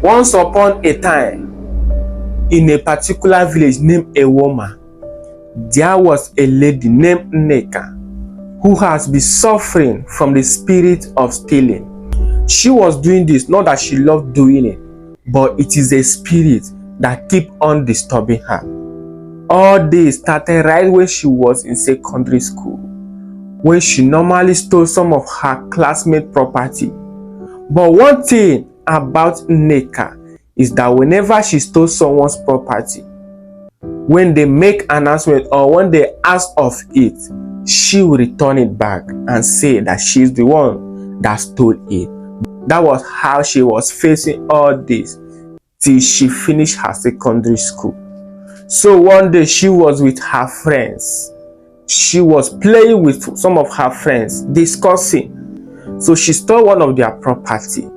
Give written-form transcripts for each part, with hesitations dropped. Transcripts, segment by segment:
Once upon a time, in a particular village named Ewoma, there was a lady named Nneka who has been suffering from the spirit of stealing. She was doing this not that she loved doing it, but it is a spirit that keep on disturbing her. All this started right when she was in secondary school, when she normally stole some of her classmates' property. But one thing about Nneka is that whenever she stole someone's property, when they make announcement or when they ask of it, she will return it back and say that she's the one that stole it. That was how she was facing all this till she finished her secondary school. So one day she was with her friends. She was playing with some of her friends, discussing. So she stole one of their property.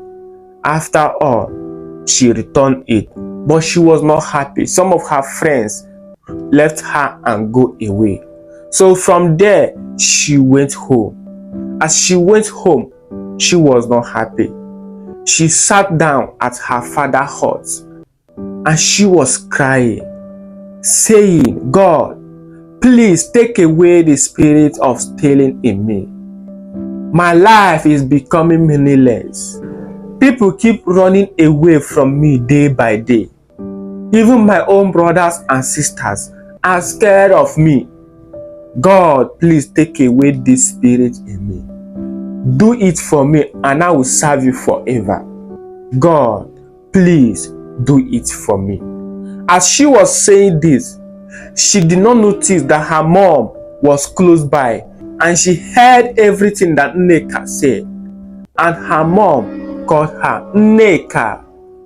After all, she returned it, but she was not happy. Some of her friends left her and go away. So from there, she went home. As she went home, she was not happy. She sat down at her father's hut and she was crying, saying, God, please take away the spirit of stealing in me. My life is becoming meaningless. People keep running away from me day by day. Even my own brothers and sisters are scared of me. God, please take away this spirit in me. Do it for me and I will serve you forever. God, please do it for me. As she was saying this, she did not notice that her mom was close by and she heard everything that Nneka said. And her mom called her Nneka.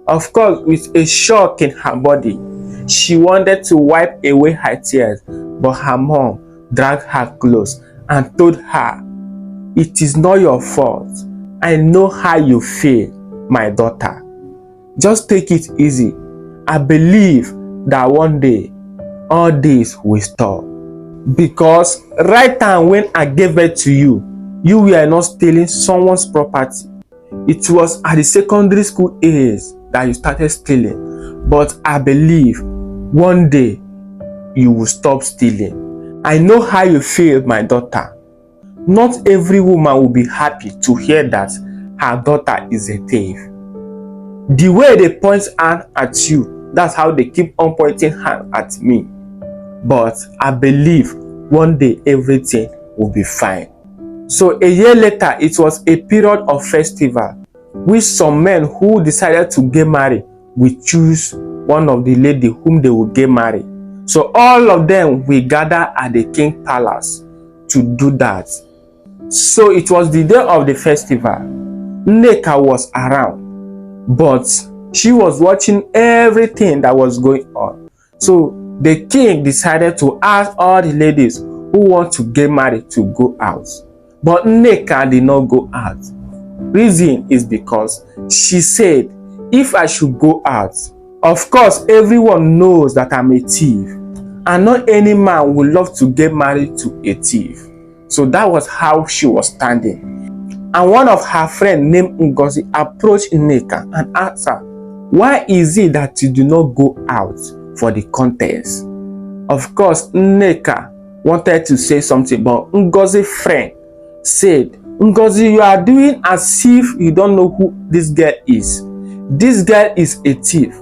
Of course, with a shock in her body, she wanted to wipe away her tears, but her mom dragged her close and told her, it is not your fault. I know how you feel, my daughter. Just take it easy. I believe that one day, all this will stop. Because right now when I gave birth to you, you were not stealing someone's property. It was at the secondary school age that you started stealing. But I believe one day you will stop stealing. I know how you feel, my daughter. Not every woman will be happy to hear that her daughter is a thief. The way they point hand at you, that's how they keep on pointing hand at me. But I believe one day everything will be fine. So a year later, it was a period of festival, which some men who decided to get married will choose one of the lady whom they will get married. So all of them will gather at the king palace to do that. So it was the day of the festival. Nneka was around, but she was watching everything that was going on. So the king decided to ask all the ladies who want to get married to go out. But Nneka did not go out. Reason is because she said, if I should go out, of course everyone knows that I'm a thief, and not any man would love to get married to a thief. So that was how she was standing. And one of her friends named Ngozi approached Nneka and asked her, why is it that you do not go out for the contest? Of course, Nneka wanted to say something, but Ngozi's friend said, Ngozi, you are doing as if you don't know who this girl is. This girl is a thief.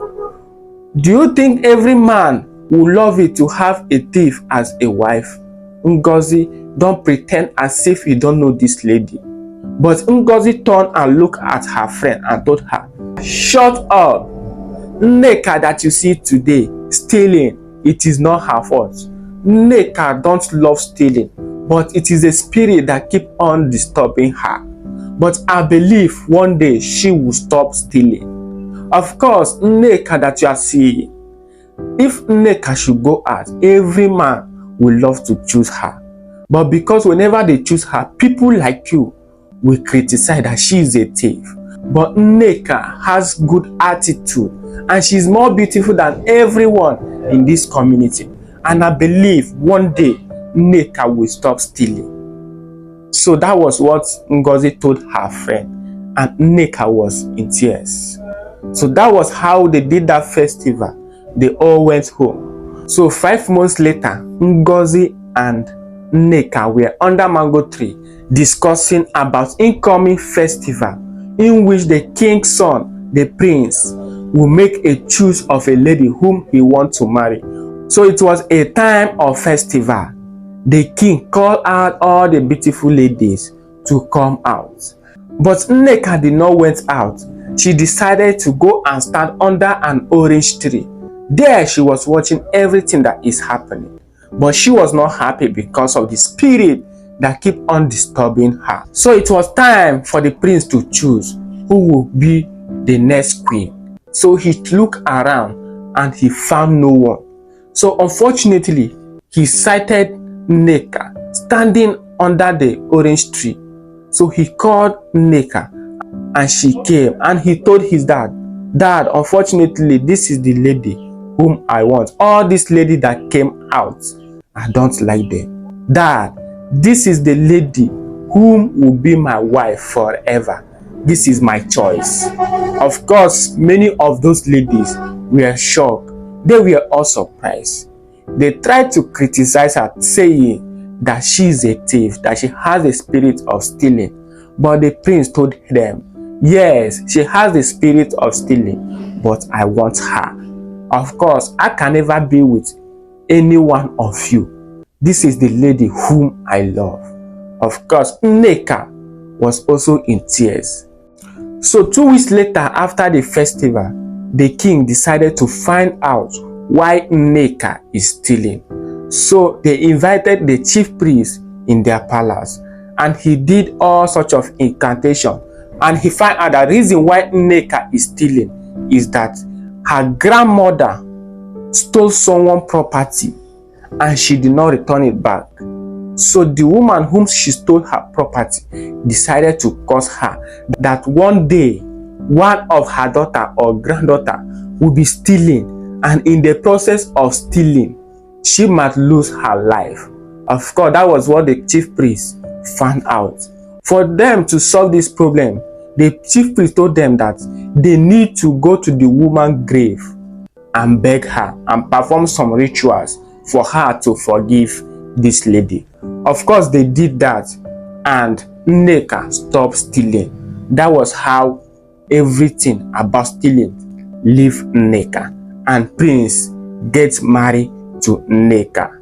Do you think every man would love it to have a thief as a wife? Ngozi, don't pretend as if you don't know this lady. But Ngozi turned and looked at her friend and told her, shut up. Nneka that you see today, stealing, it is not her fault. Nneka don't love stealing, but it is a spirit that keep on disturbing her. But I believe one day she will stop stealing. Of course, Nneka that you are seeing, if Nneka should go out, every man will love to choose her. But because whenever they choose her, people like you will criticize that she is a thief. But Nneka has good attitude and she's more beautiful than everyone in this community. And I believe one day Nneka will stop stealing. So that was what Ngozi told her friend, and Nneka was in tears. So that was how they did that festival. They all went home. So 5 months later, Ngozi and Nneka were under mango tree discussing about incoming festival in which the king's son, the prince, will make a choice of a lady whom he wants to marry. So it was a time of festival. The king called out all the beautiful ladies to come out. But Nneka did not went out. She decided to go and stand under an orange tree. There she was watching everything that is happening. But she was not happy because of the spirit that keep on disturbing her. So it was time for the prince to choose who will be the next queen. So he looked around and he found no one. So unfortunately, he sighted Nneka standing under the orange tree. So he called Nneka and she came and he told his dad, "Dad, unfortunately, this is the lady whom I want. All these ladies that came out, I don't like them. Dad, this is the lady whom will be my wife forever. This is my choice." Of course, many of those ladies were shocked. They were all surprised. They tried to criticize her, saying that she is a thief, that she has a spirit of stealing. But the prince told them, "Yes, she has the spirit of stealing, but I want her. Of course, I can never be with any one of you. This is the lady whom I love." Of course, Nneka was also in tears. So 2 weeks later, after the festival, the king decided to find out why Nneka is stealing. So they invited the chief priest in their palace, and he did all sorts of incantation. And he found out the reason why Nneka is stealing is that her grandmother stole someone's property and she did not return it back. So the woman whom she stole her property decided to curse her that one day one of her daughter or granddaughter will be stealing, and in the process of stealing she might lose her life. Of course, that was what the chief priest found out. For them to solve this problem, the chief priest told them that they need to go to the woman's grave and beg her and perform some rituals for her to forgive this lady. Of course, they did that and Nneka stopped stealing. That was how everything about stealing leave Nneka, and Prince gets married to Nneka.